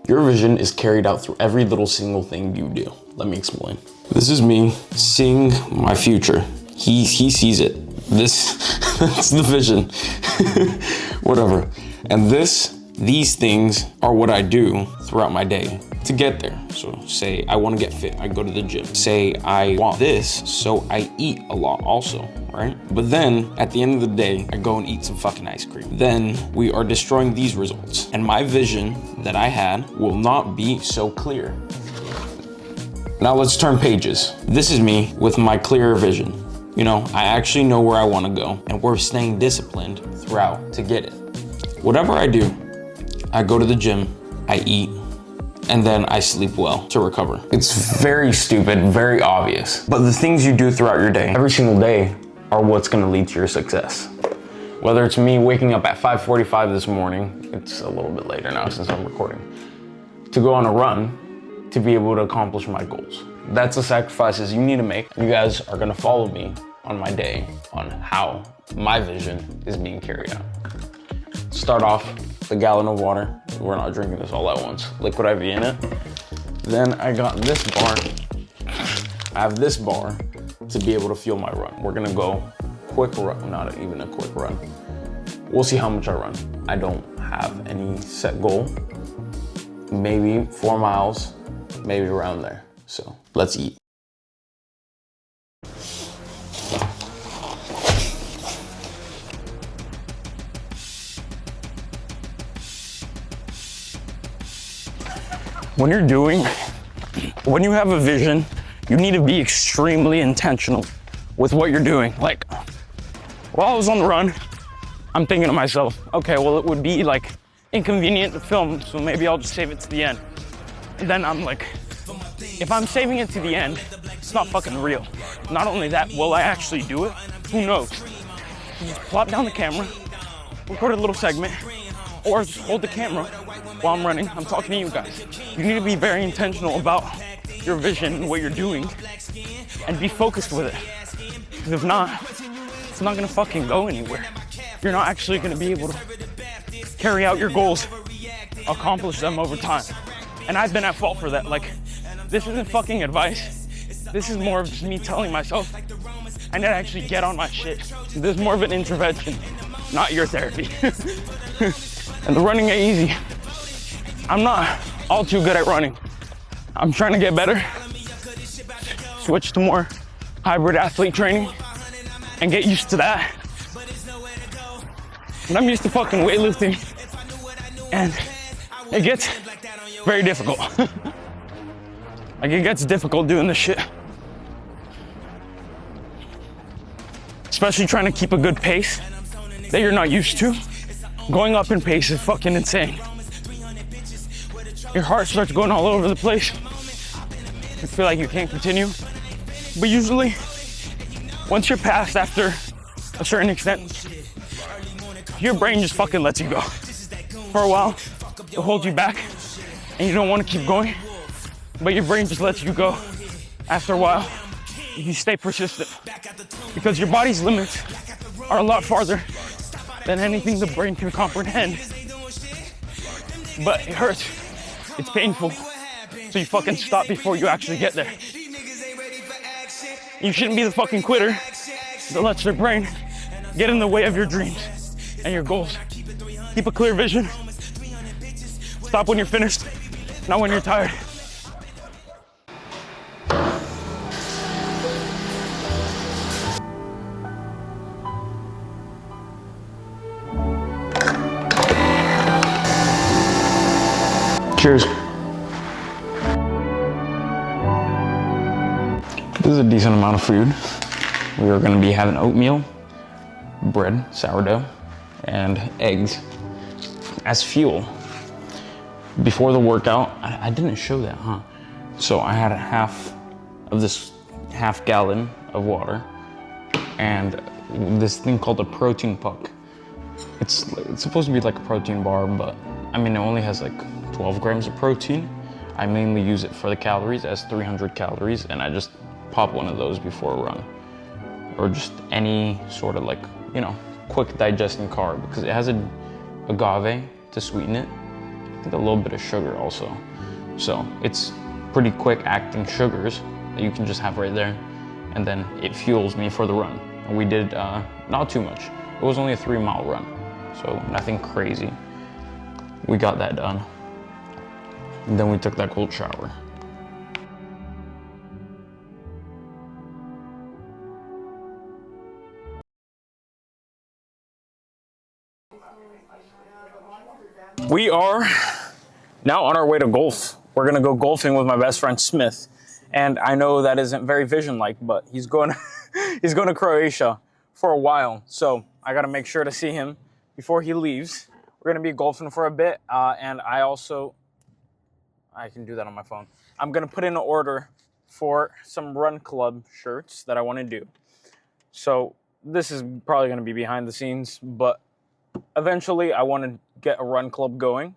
Your vision is carried out through every little single thing you do. Let me explain. This is me seeing my future. He sees it. That's the vision. Whatever. And these things are what I do throughout my day to get there. So say I want to get fit, I go to the gym. Say I want this, so I eat a lot also, right? But then at the end of the day, I go and eat some fucking ice cream. Then we are destroying these results. And my vision that I had will not be so clear. Now let's turn pages. This is me with my clearer vision. You know, I actually know where I want to go, and we're staying disciplined throughout to get it. Whatever I do, I go to the gym, I eat, and then I sleep well to recover. It's very stupid, very obvious, but the things you do throughout your day, every single day, are what's gonna lead to your success. Whether it's me waking up at 5:45 this morning, it's a little bit later now since I'm recording, to go on a run, to be able to accomplish my goals. That's the sacrifices you need to make. You guys are gonna follow me on my day on how my vision is being carried out. Start off with a gallon of water. We're not drinking this all at once. Liquid IV in it. Then I got this bar. I have this bar to be able to fuel my run. We're gonna go quick run, not even a quick run. We'll see how much I run. I don't have any set goal. Maybe 4 miles, maybe around there. So let's eat. When you have a vision, you need to be extremely intentional with what you're doing. Like, while I was on the run, I'm thinking to myself, okay, well, it would be like inconvenient to film, so maybe I'll just save it to the end. And then I'm like, if I'm saving it to the end, it's not fucking real. Not only that, will I actually do it? Who knows? You just plop down the camera, record a little segment, or just hold the camera while I'm running. I'm talking to you guys. You need to be very intentional about your vision and what you're doing and be focused with it. Because if not, it's not gonna fucking go anywhere. You're not actually gonna be able to carry out your goals, accomplish them over time. And I've been at fault for that. Like, this isn't fucking advice. This is more of just me telling myself I need to actually get on my shit. This is more of an intervention, not your therapy. And the running ain't easy. I'm not all too good at running. I'm trying to get better, switch to more hybrid athlete training and get used to that. But I'm used to fucking weightlifting and it gets very difficult. Like, it gets difficult doing this shit. Especially trying to keep a good pace that you're not used to. Going up in pace is fucking insane. Your heart starts going all over the place. You feel like you can't continue. But usually, once you're past after a certain extent, your brain just fucking lets you go. For a while, it holds you back and you don't want to keep going, but your brain just lets you go. After a while, if you stay persistent, because your body's limits are a lot farther than anything the brain can comprehend. But it hurts, it's painful, so you fucking stop before you actually get there. You shouldn't be the fucking quitter that lets your brain get in the way of your dreams and your goals. Keep a clear vision. Stop when you're finished, not when you're tired. Cheers. This is a decent amount of food. We are gonna be having oatmeal, bread, sourdough, and eggs as fuel. Before the workout, I didn't show that, huh? So I had half of this half gallon of water and this thing called a protein puck. It's supposed to be like a protein bar, but I mean, it only has like 12 grams of protein. I mainly use it for the calories as 300 calories, and I just pop one of those before a run. Or just any sort of like, you know, quick digesting carb, because it has agave to sweeten it. I think a little bit of sugar also. So it's pretty quick acting sugars that you can just have right there. And then it fuels me for the run. And we did not too much. It was only a 3-mile run, so nothing crazy. We got that done. And then we took that cold shower. We are now on our way to golf. We're gonna go golfing with my best friend Smith. And I know that isn't very vision-like, but he's going he's going to Croatia for a while. So I gotta make sure to see him before he leaves. We're gonna be golfing for a bit. And I can do that on my phone. I'm gonna put in an order for some Run Club shirts that I wanna do. So this is probably gonna be behind the scenes, but eventually I wanna get a Run Club going.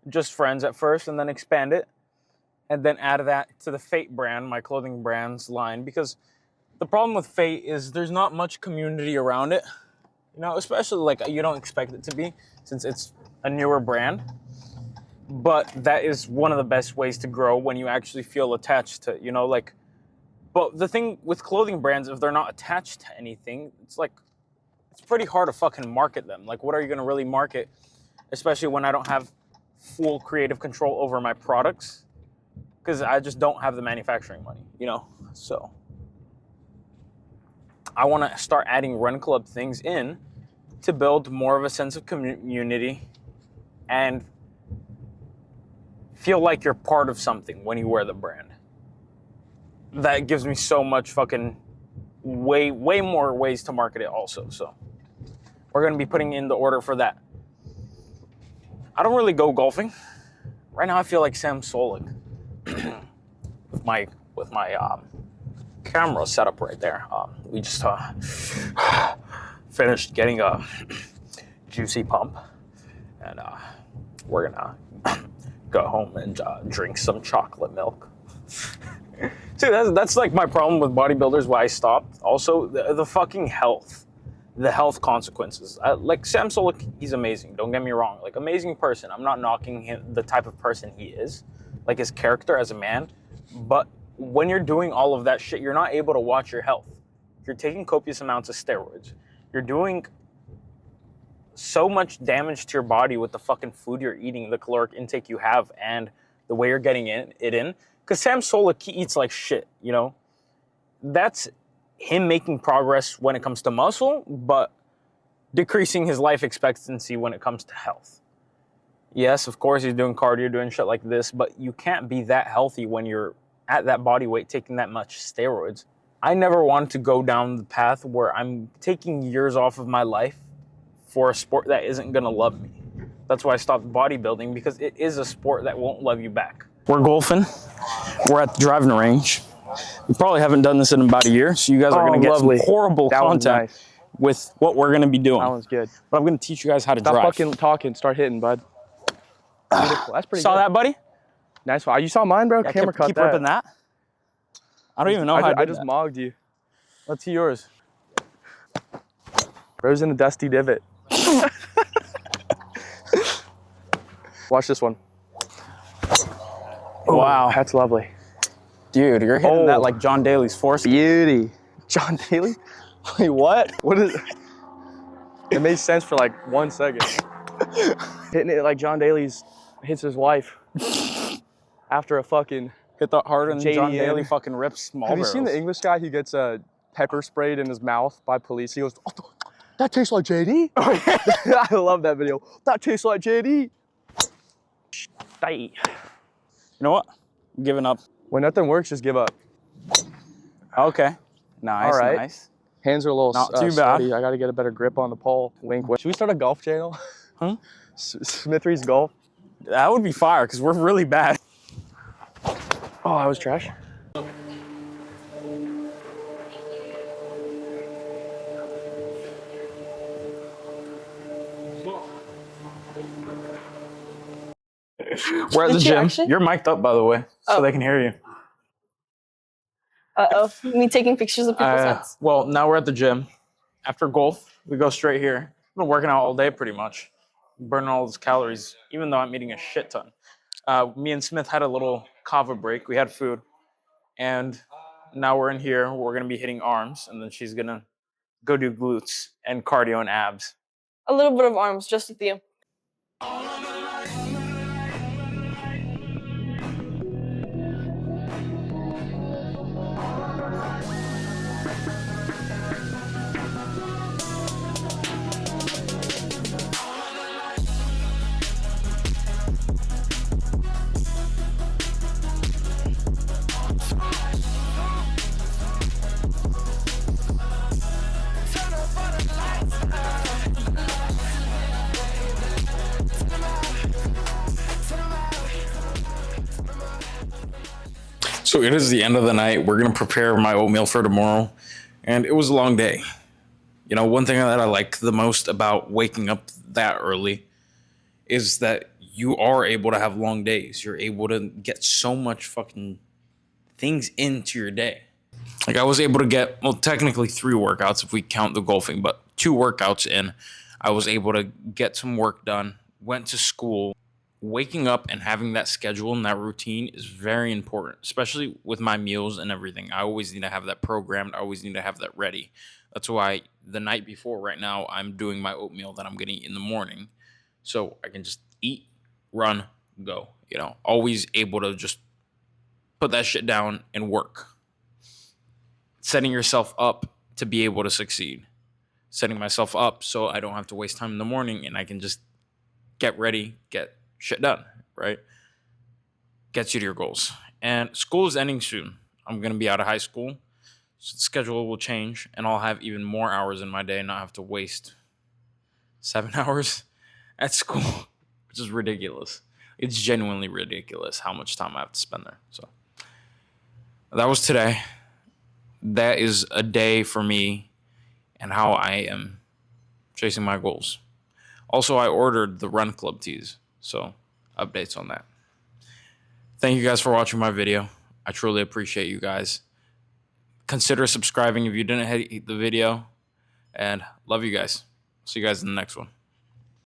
Just friends at first, and then expand it. And then add that to the Fate brand, my clothing brand's line, because the problem with Fate is there's not much community around it, you know, especially like you don't expect it to be since it's a newer brand. But that is one of the best ways to grow when you actually feel attached to, you know, like, but the thing with clothing brands, if they're not attached to anything, it's like, it's pretty hard to fucking market them. Like, what are you going to really market, especially when I don't have full creative control over my products? Because I just don't have the manufacturing money, you know? So I want to start adding Run Club things in to build more of a sense of community and feel like you're part of something when you wear the brand. That gives me so much fucking way more ways to market it also. So we're going to be putting in the order for that. I don't really go golfing. Right now I feel like Sam Solik. with my camera set up right there. We just finished getting a juicy pump, and we're gonna go home and drink some chocolate milk. See, that's like my problem with bodybuilders, why I stopped. Also, the fucking health, the health consequences. Like Sam Solik, he's amazing. Don't get me wrong, like amazing person. I'm not knocking him, the type of person he is, like his character as a man. But when you're doing all of that shit, you're not able to watch your health. You're taking copious amounts of steroids. You're doing so much damage to your body with the fucking food you're eating, the caloric intake you have, and the way you're getting it in. Because Sam Solik, he eats like shit, you know? That's him making progress when it comes to muscle, but decreasing his life expectancy when it comes to health. Yes, of course, he's doing cardio, doing shit like this, but you can't be that healthy when you're at that body weight, taking that much steroids. I never wanted to go down the path where I'm taking years off of my life for a sport that isn't gonna love me. That's why I stopped bodybuilding, because it is a sport that won't love you back. We're golfing. We're at the driving range. We probably haven't done this in about a year, so you guys are gonna get some horrible content with what we're gonna be doing. That one's good. But I'm gonna teach you guys how to drive. Stop fucking talking, start hitting, bud. Beautiful. That's pretty good. Saw that, buddy? Nice one. You saw mine, bro? Yeah, Camera cut keep that. ripping that. I don't even know how I just mogged you. Let's see yours. Bro's in a dusty divot. Watch this one. Wow. That's lovely. Dude, you're hitting that like John Daly's force. Beauty. John Daly? Wait, what? What is it? It made sense for like 1 second. Hitting it like John Daly's hits his wife after a fucking hit that harder than JDM. John Daly fucking rips small Have you barrels. seen the English guy who gets pepper sprayed in his mouth by police? He goes, oh, that tastes like JD. I love that video. That tastes like JD. You know what? I'm giving up. When nothing works, just give up. Okay. Nice, all right. nice. Hands are a little not too bad. sweaty. I got to get a better grip on the pole. Wink, wink. Should we start a golf channel? Huh? Smithery's Golf. That would be fire, because we're really bad. Oh, I was trash. We're at the gym. Actually? You're mic'd up, by the way, so they can hear you. Uh-oh. Me taking pictures of people's heads. Well, now we're at the gym. After golf, we go straight here. I've been working out all day, pretty much. burning all those calories, even though I'm eating a shit ton. Me and Smith had a little kava break. We had food, and now we're in here. We're gonna be hitting arms, and then she's gonna go do glutes and cardio and abs. A little bit of arms, just with you. So it is the end of the night. We're going to prepare my oatmeal for tomorrow. And it was a long day. You know, one thing that I like the most about waking up that early is that you are able to have long days. You're able to get so much fucking things into your day. Like I was able to get, well, technically 3 workouts if we count the golfing, but 2 workouts in. I was able to get some work done, went to school. Waking up and having that schedule and that routine is very important, especially with my meals and everything. I always need to have that programmed. I always need to have that ready. That's why the night before right now, I'm doing my oatmeal that I'm going to eat in the morning. So I can just eat, run, go, you know, always able to just put that shit down and work. Setting yourself up to be able to succeed. Setting myself up so I don't have to waste time in the morning and I can just get ready, get shit done, right? Gets you to your goals. And school is ending soon. I'm going to be out of high school. So the schedule will change and I'll have even more hours in my day and not have to waste 7 hours at school, which is ridiculous. It's genuinely ridiculous how much time I have to spend there. So that was today. That is a day for me and how I am chasing my goals. Also, I ordered the Run Club tees. So, updates on that. Thank you guys for watching my video. I truly appreciate you guys. Consider subscribing if you didn't hit the video. And love you guys. See you guys in the next one.